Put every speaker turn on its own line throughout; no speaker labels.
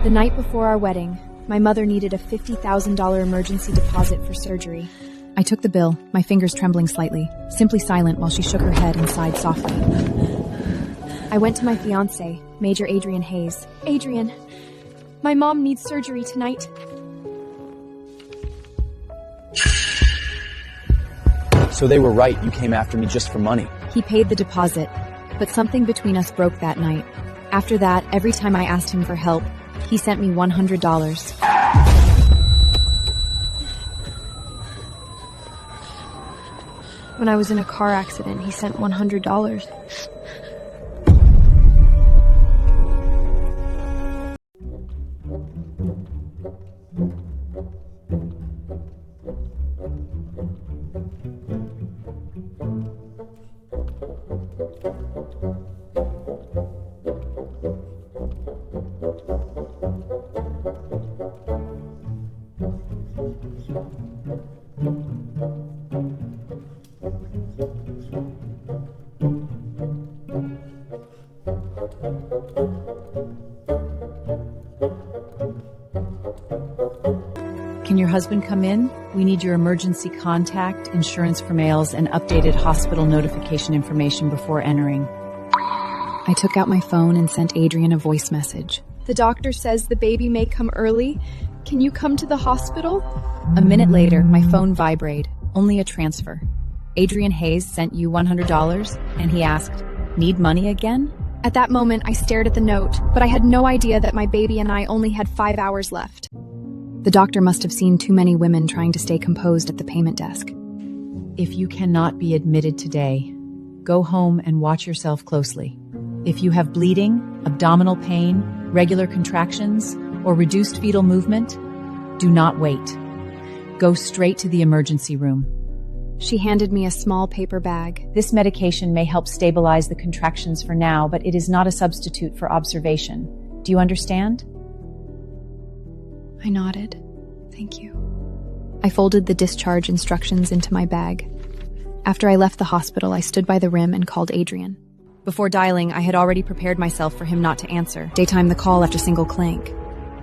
The night before our wedding, my mother needed a $50,000 emergency deposit for surgery. I took the bill, my fingers trembling slightly, simply silent while she shook her head and sighed softly. I went to my fiancé, Major Adrian Hayes. Adrian, my mom needs surgery tonight.
So they were right, you came after me just for money.
He paid the deposit, but something between us broke that night. After that, every time I asked him for help, he sent me $100. When I was in a car accident, he sent $100.
Can your husband come in? We need your emergency contact, insurance for males, and updated hospital notification information before entering.
I took out my phone and sent Adrian a voice message. The doctor says the baby may come early. Can you come to the hospital?
A minute later, my phone vibrated. Only a transfer. Adrian Hayes sent you $100, and he asked, "Need money again?"
At that moment, I stared at the note, but I had no idea that my baby and I only had 5 hours left. The doctor must have seen too many women trying to stay composed at the payment desk.
If you cannot be admitted today, go home and watch yourself closely. If you have bleeding, abdominal pain, regular contractions, or reduced fetal movement, do not wait. Go straight to the emergency room.
She handed me a small paper bag.
This medication may help stabilize the contractions for now, but it is not a substitute for observation. Do you understand?
I nodded. Thank you. I folded the discharge instructions into my bag. After I left the hospital, I stood by the rim and called Adrian. Before dialing, I had already prepared myself for him not to answer. Daytime the call left a single clank.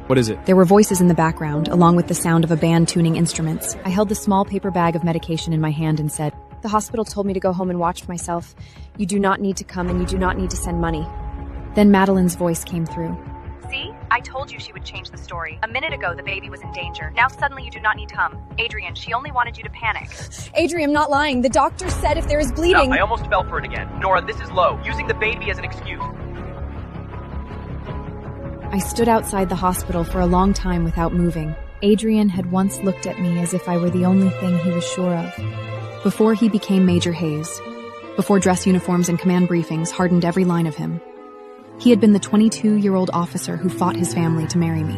What is it?
There were voices in the background, along with the sound of a band tuning instruments. I held the small paper bag of medication in my hand and said, "The hospital told me to go home and watch myself. You do not need to come and you do not need to send money." Then Madeline's voice came through.
See? I told you she would change the story. A minute ago, the baby was in danger. Now suddenly you do not need to come. Adrian, she only wanted you to panic.
Adrian, I'm not lying. The doctor said if there is bleeding...
No, I almost fell for it again. Nora, this is low. Using the baby as an excuse.
I stood outside the hospital for a long time without moving. Adrian had once looked at me as if I were the only thing he was sure of. Before he became Major Hayes, before dress uniforms and command briefings hardened every line of him, he had been the 22-year-old officer who fought his family to marry me.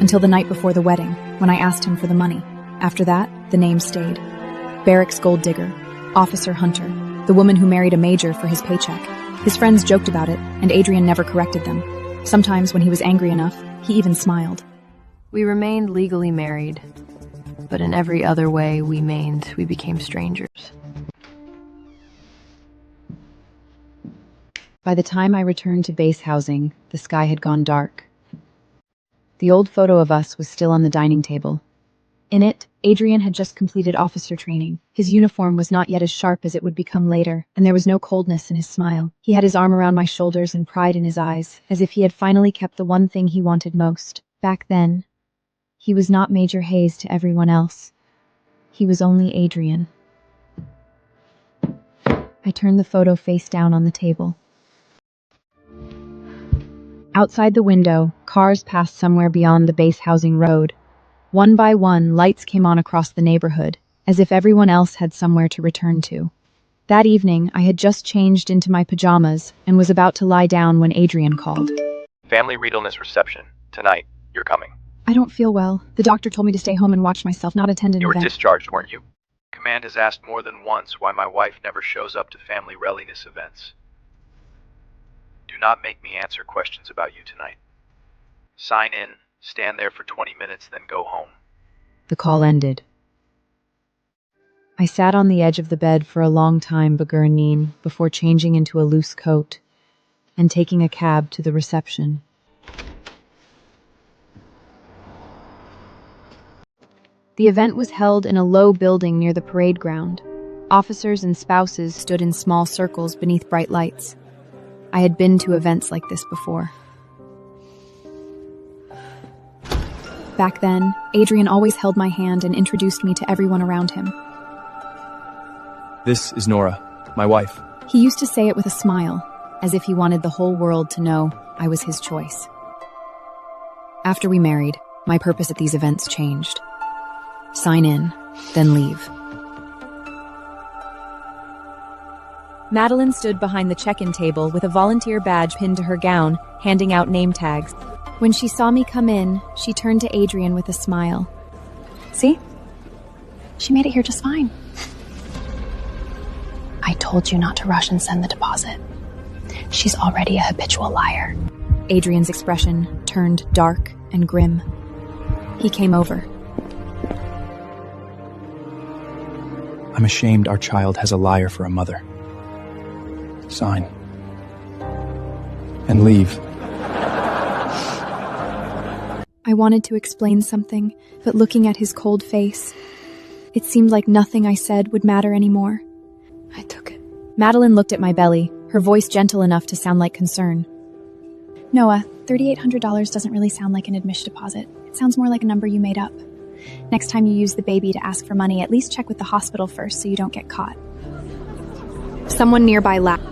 Until the night before the wedding, when I asked him for the money. After that, the name stayed. Barracks gold digger, Officer Hunter, the woman who married a major for his paycheck. His friends joked about it, and Adrian never corrected them. Sometimes, when he was angry enough, he even smiled.
We remained legally married, but in every other way we became strangers.
By the time I returned to base housing, the sky had gone dark. The old photo of us was still on the dining table. In it, Adrian had just completed officer training. His uniform was not yet as sharp as it would become later, and there was no coldness in his smile. He had his arm around my shoulders and pride in his eyes, as if he had finally kept the one thing he wanted most. Back then, he was not Major Hayes to everyone else. He was only Adrian. I turned the photo face down on the table. Outside the window, cars passed somewhere beyond the base housing road. One by one, lights came on across the neighborhood, as if everyone else had somewhere to return to. That evening, I had just changed into my pajamas and was about to lie down when Adrian called.
Family Regalness reception. Tonight, you're coming.
I don't feel well. The doctor told me to stay home and watch myself, not attend an
You were
event.
discharged, weren't you? Command has asked more than once why my wife never shows up to family readiness events. Do not make me answer questions about you tonight. Sign in, stand there for 20 minutes, then go home.
The call ended. I sat on the edge of the bed for a long time, Bagurnin, before changing into a loose coat. and taking a cab to the reception. The event was held in a low building near the parade ground. Officers and spouses stood in small circles beneath bright lights. I had been to events like this before. Back then, Adrian always held my hand and introduced me to everyone around him.
This is Nora, my wife.
He used to say it with a smile, as if he wanted the whole world to know I was his choice. After we married, my purpose at these events changed. Sign in, then leave. Madeline stood behind the check-in table with a volunteer badge pinned to her gown, handing out name tags. When she saw me come in, she turned to Adrian with a smile.
See? She made it here just fine. I told you not to rush and send the deposit. She's already a habitual liar.
Adrian's expression turned dark and grim. He came over.
I'm ashamed our child has a liar for a mother. Sign. And leave.
I wanted to explain something, but looking at his cold face, it seemed like nothing I said would matter anymore.
I took it.
Madeline looked at my belly, her voice gentle enough to sound like concern.
Noah, $3,800 doesn't really sound like an admission deposit. It sounds more like a number you made up. Next time you use the baby to ask for money, at least check with the hospital first so you don't get caught.
Someone nearby laughed.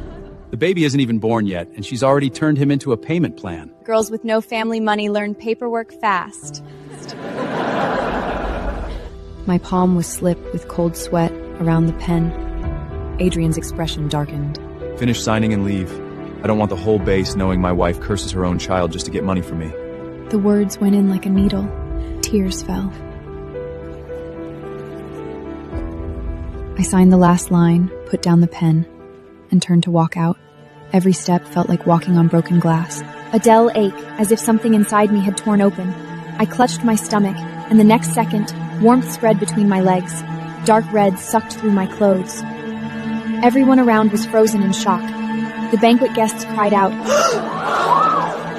The baby isn't even born yet, and she's already turned him into a payment plan.
Girls with no family money learn paperwork fast. My palm was slipped with cold sweat around the pen. Adrian's expression darkened.
Finish signing and leave. I don't want the whole base knowing my wife curses her own child just to get money from me.
The words went in like a needle. Tears fell. I signed the last line, put down the pen, and turned to walk out. Every step felt like walking on broken glass. A dull ache, as if something inside me had torn open. I clutched my stomach, and the next second, warmth spread between my legs. Dark red sucked through my clothes. Everyone around was frozen in shock. The banquet guests cried out,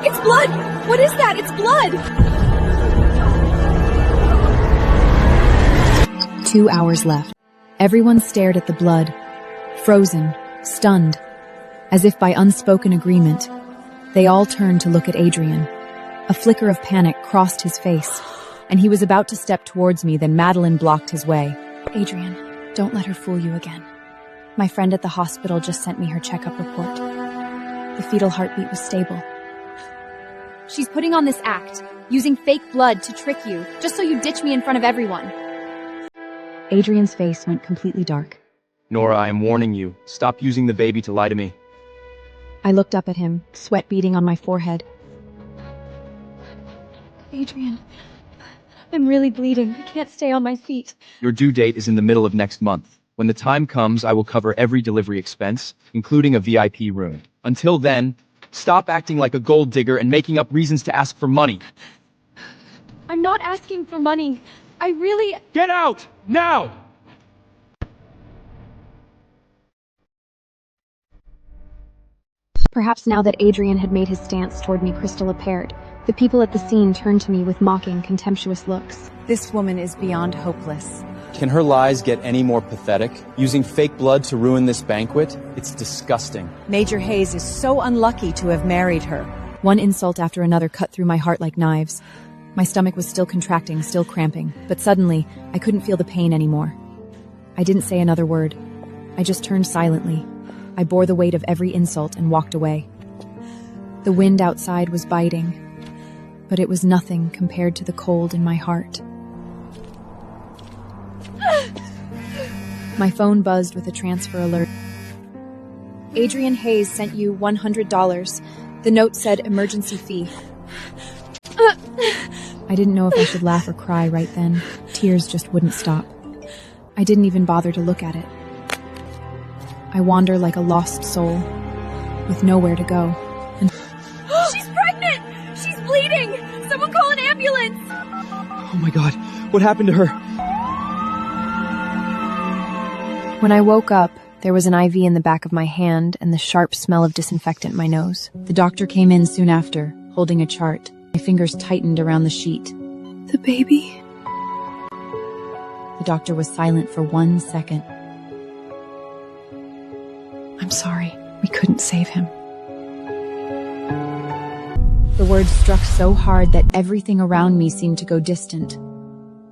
"It's blood! What is that? It's blood!" 2 hours left. Everyone stared at the blood, frozen, stunned, as if by unspoken agreement. They all turned to look at Adrian. A flicker of panic crossed his face, and he was about to step towards me, then Madeline blocked his way.
Adrian, don't let her fool you again. My friend at the hospital just sent me her checkup report. The fetal heartbeat was stable.
She's putting on this act, using fake blood to trick you, just so you ditch me in front of everyone.
Adrian's face went completely dark.
Nora, I am warning you. Stop using the baby to lie to me.
I looked up at him, sweat beading on my forehead.
Adrian, I'm really bleeding. I can't stay on my feet.
Your due date is in the middle of next month. When the time comes, I will cover every delivery expense, including a VIP room. Until then, stop acting like a gold digger and making up reasons to ask for money.
I'm not asking for money. I really...
Get out! Now!
Perhaps now that Adrian had made his stance toward me crystal apparent, the people at the scene turned to me with mocking, contemptuous looks.
This woman is beyond hopeless.
Can her lies get any more pathetic? Using fake blood to ruin this banquet? It's disgusting.
Major Hayes is so unlucky to have married her. One insult after another cut through my heart like knives. My stomach was still contracting, still cramping, but suddenly, I couldn't feel the pain anymore. I didn't say another word. I just turned silently. I bore the weight of every insult and walked away. The wind outside was biting, but it was nothing compared to the cold in my heart. My phone buzzed with a transfer alert. Adrian Hayes sent you $100. The note said emergency fee. I didn't know if I should laugh or cry right then. Tears just wouldn't stop. I didn't even bother to look at it. I wander like a lost soul, with nowhere to go. And
She's pregnant! She's bleeding! Someone call an ambulance!
Oh my god, what happened to her?
when I woke up, there
There was an IV in the back of my hand and the sharp smell of disinfectant in my nose.
The doctor came in soon after, holding a chart. My fingers tightened around the sheet.
The baby?
The doctor was silent for 1 second.
I'm sorry. We couldn't save him.
The words struck so hard that everything around me seemed to go distant.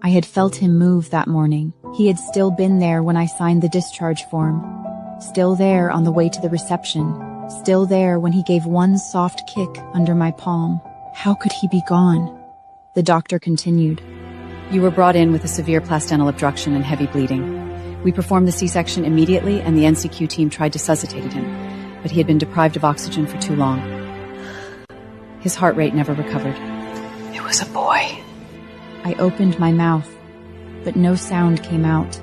I had felt him move that morning. He had still been there when I signed the discharge form. Still there on the way to the reception. Still there when he gave one soft kick under my palm. How could he be gone? The doctor continued.
You were brought in with a severe placental obstruction and heavy bleeding. We performed the C-section immediately, and the NCQ team tried to resuscitate him, but he had been deprived of oxygen for too long. His heart rate never recovered.
It was a boy.
I opened my mouth, but no sound came out.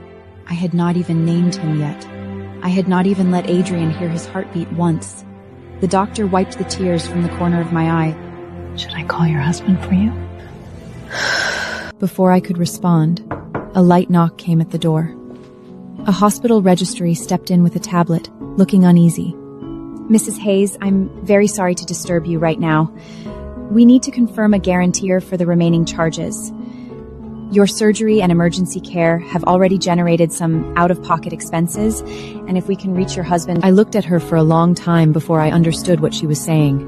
I had not even named him yet. I had not even let Adrian hear his heartbeat once. The doctor wiped the tears from the corner of my eye.
Should I call your husband for you?
Before I could respond, a light knock came at the door. A hospital registry stepped in with a tablet, looking uneasy.
Mrs. Hayes, I'm very sorry to disturb you right now. We need to confirm a guarantor for the remaining charges. Your surgery and emergency care have already generated some out-of-pocket expenses, and if we can reach your husband...
I looked at her for a long time before I understood what she was saying.